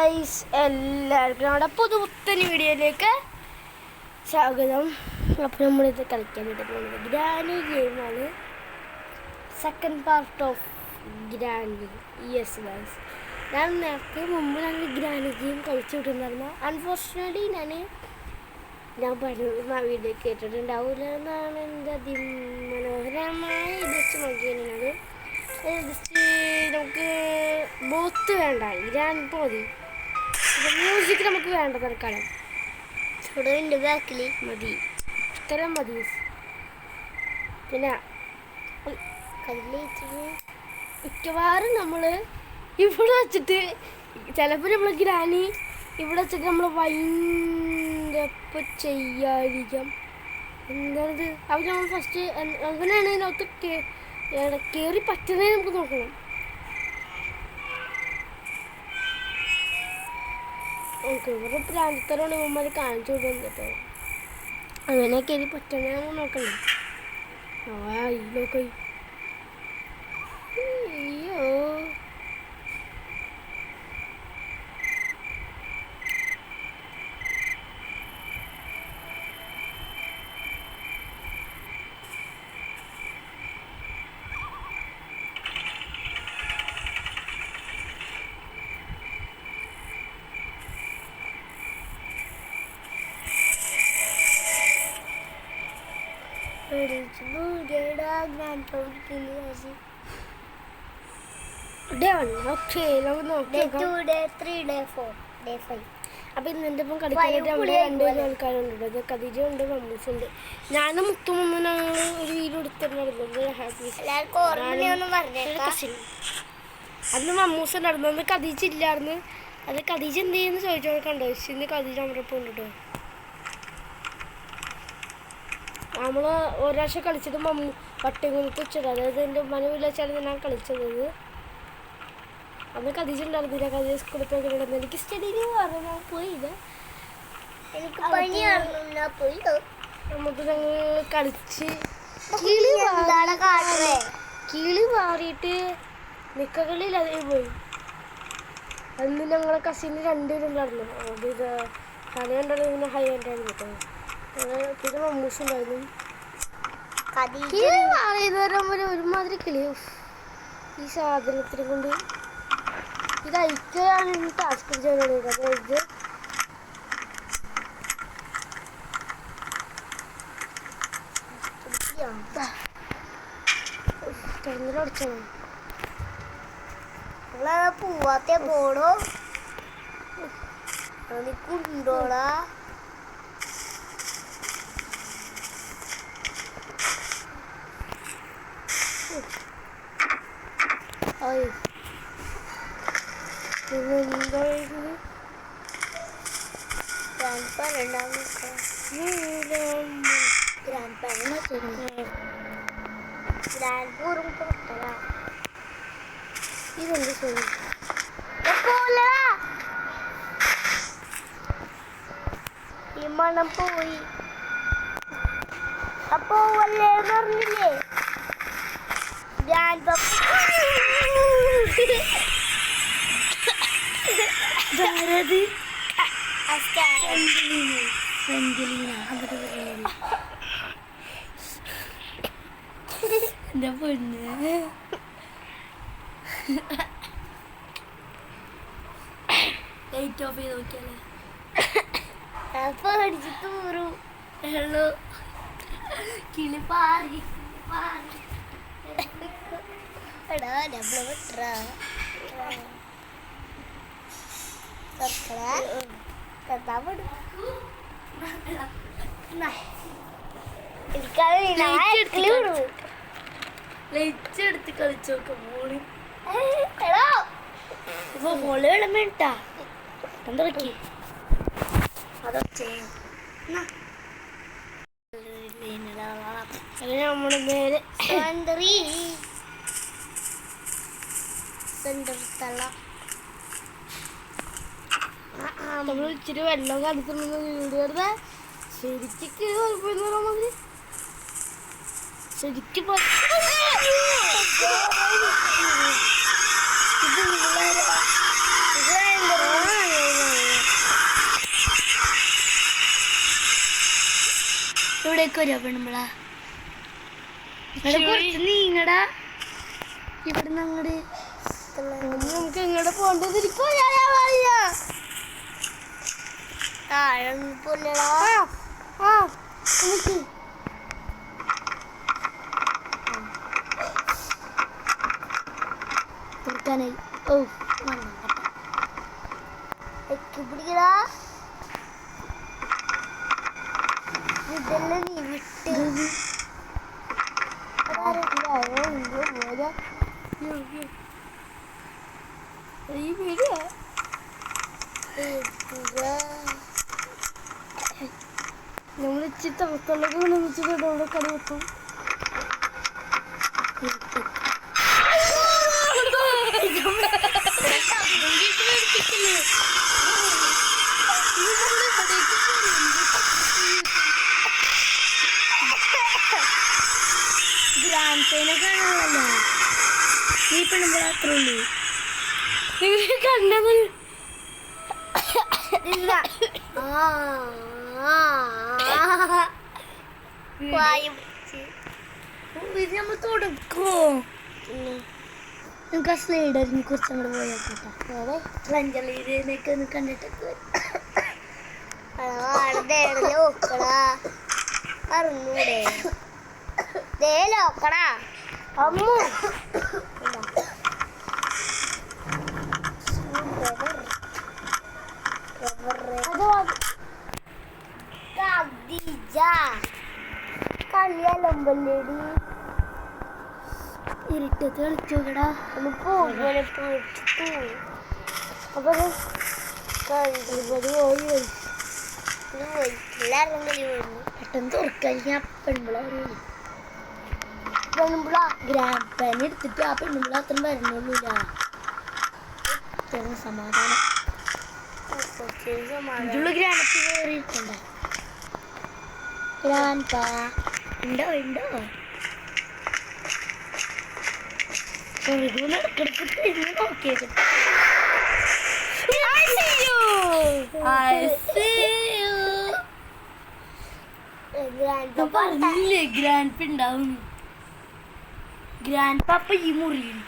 Guys, എല്ലാവർക്കും നമ്മുടെ പുതുപുത്തൻ വീഡിയോയിലേക്ക് സ്വാഗതം. അപ്പോൾ നമ്മളിത് കളിക്കാനായിട്ട് പോകുന്നത് ഗ്രാനി ഗെയിമാണ്. Second part of granny. Yes guys, ഞാൻ നേരത്തെ മുമ്പ് ഗ്രാനി ഗെയിം കളിച്ചു വിട്ടുണ്ടായിരുന്നു. അൺഫോർച്ചുനേറ്റ്ലി ഞാൻ പറഞ്ഞ വീഡിയോ കേട്ടിട്ടുണ്ടാവില്ല എന്നാണ് എൻ്റെ അതിമനോഹരമായ ഇത് വെച്ച് നോക്കിയത്. ജസ്റ്റ് നമുക്ക് ബോത്ത് വേണ്ട, ഗ്രാൻഡ് മതി. മ്യൂസിക് നമുക്ക് വേണ്ട തൽക്കാലം. ചുടവിൻ്റെ ബാക്കിൽ മതി, ഇത്തരം മതി. പിന്നെ മിക്കവാറും നമ്മൾ ഇവിടെ വെച്ചിട്ട് ചിലപ്പോൾ നമ്മൾ ഗ്രാനി ഇവിടെ വെച്ചിട്ട് നമ്മൾ വൈൻഡപ്പ് ചെയ്യാതിരിക്കാം. എന്താണത്? അപ്പോൾ നമ്മൾ ഫസ്റ്റ് അങ്ങനെയാണ് ഇതിനകത്ത് കയറി പറ്റുന്നതിന് നമുക്ക് നോക്കണം. ഓക്കെ, ഇവിടെ പ്രാന്തത്തരോട് നമ്മൾ കാണിച്ചു കൊടുക്കുന്നത് കേട്ടോ. അങ്ങനെ കയറി പറ്റുന്ന നമുക്ക് നോക്കണ്ടേ. നോക്കി അയ്യോ, അപ്പൊ ഇന്നെന്റെ ഒപ്പം കളിക്കാനായിട്ട് നമ്മുടെ രണ്ടുപേരും ആൾക്കാരുണ്ട്. അത് ഖദീജ ഉണ്ട്, മമ്മൂസ് ഉണ്ട്. ഞാനും മുത്തുമൊന്നും ഞങ്ങൾ ഒരു വീഡിയോ എടുത്തിട്ടുണ്ടായിരുന്നു. അന്ന് മമ്മൂസ് ഉണ്ടായിരുന്നു, അന്ന് ഖദീജ ഇല്ലായിരുന്നു. അത് ഖദീജ എന്ത് ചെയ്യുന്നു ചോദിച്ചോളെ കണ്ടോ. ഇന്ന് ഖദീജ നമ്മുടെ ഒപ്പം ഉണ്ട് കേട്ടോ. നമ്മൾ ഒരാഴ്ച കളിച്ചത് പട്ടികുനിക്ക് വെച്ചത്, അതായത് എൻ്റെ ഉമ്മനെ വിളിച്ചാണ് ഞാൻ കളിച്ചത്. അന്ന് ഖദീജ ഉണ്ടായിരുന്നില്ല. ഖദീജ സ്കൂളിൽ പോയി കിടന്നു. എനിക്ക് സ്റ്റഡിയിൽ പറഞ്ഞു പോയില്ല, നമുക്ക് ഞങ്ങൾ കളിച്ച് കിളി മാറിയിട്ട് മിക്ക കളിയിൽ അതേ പോയി. അന്ന് ഞങ്ങളെ കസിന് രണ്ടുപേരുണ്ടായിരുന്നു. അത് ഹന ഉണ്ടായിരുന്നു, പിന്നെ ഹൈ ഉണ്ടായിരുന്നു കേട്ടോ. പിന്നെ മമ്മൂസ് ഉണ്ടായിരുന്നു. ഒരുമാതിരി കിളി. ഈ സാധനത്തിനെ കൊണ്ട് ഇത് അയക്കാണ് ടാസ്ക് ചെയ്യുന്നത്. അതായത് അടിച്ചോ പോവാത്ത പോടോ എനിക്കുണ്ടോടാ. ഇതെന്ത് ശരി ഈ മണം പോയി. അപ്പോ വല്ലേ പറഞ്ഞില്ലേ എന്റെ പൊന്ന്. ലൈറ്റ് ഓഫ് ചെയ്ത് നോക്കിയാലേ അപ്പൊ അടിച്ച് തൂറും. കിളി പാറി ലൈറ്റ് എടുത്ത് കളിച്ചു നോക്കാം. മോളി വെള്ളം വേണ്ടാ എന്തൊക്കെ അതൊക്കെ നമ്മുടെ നേരെ നമ്മൾ ഇച്ചിരി വെള്ളം കടിച്ചിട്ടുണ്ടെന്ന് വീട് വെറുതെ ശരിക്ക് കുഴപ്പമെന്ന് പറയാൻ മതി. ശരിക്കും ഇവിടേക്ക് വരാ പെണ്ണുമ്പളാ നീങ്ങടാ ഇവിടുന്ന് അങ്ങോട്ട് നമുക്ക് എങ്ങോട്ട് പോകേണ്ടതിരിക്കും തുറക്കാനായി ഓ പിടിക്കടാ ഇതെല്ലാം നീ വിട്ട് നമ്മൾ ഇച്ചിരി തണുത്തുള്ളൊക്കെ വെച്ചിട്ട് അവിടെ കറി വെക്കും ഗ്രാൻഡ് പേനെ കാണാനല്ലോ നീ പെണ്ണുമ്പോൾ അത്ര ഉള്ളൂ കണ്ടത് ഇല്ല ഇത് നമ്മൾ തുടക്കോ നമുക്ക് ആ സ്ലൈഡറിനെ കുറിച്ച് അങ്ങോട്ട് പോയാൽ കേട്ടോ റഞ്ചലിയിലേക്ക് ഒന്ന് കണ്ടിട്ടൊക്കെ അറിഞ്ഞൂടെ നോക്കടാ അമ്മ കളിയാലമ്പല്ലേടി ഇരുട്ടത്ത് കളിച്ചോക്കടാ ഒന്ന് പോലെ അപ്പൊ എല്ലാവരും കളി പോയിരുന്നു പെട്ടെന്ന് തുറക്കാൻ ഞാൻ പെൺപിള പെൺപിള ഗ്രാൻഡ് പാൻ എടുത്തിട്ട് ആ പെൺപിള അത്ര വരണൊന്നുമില്ല സമാധാനം ഇതിലുള്ള ഗ്രാൻഡ് കയറിയിട്ടുണ്ടേ ഗ്രാൻഡ് പാ ഉണ്ടോ ഇടക്കിടക്ക് തിരിഞ്ഞ് നോക്കിയേക്കും പറഞ്ഞില്ലേ ഗ്രാൻഡ് പ ഉണ്ടാവും ഗ്രാൻഡ് പാപ്പ ഈ മുറിയിൽ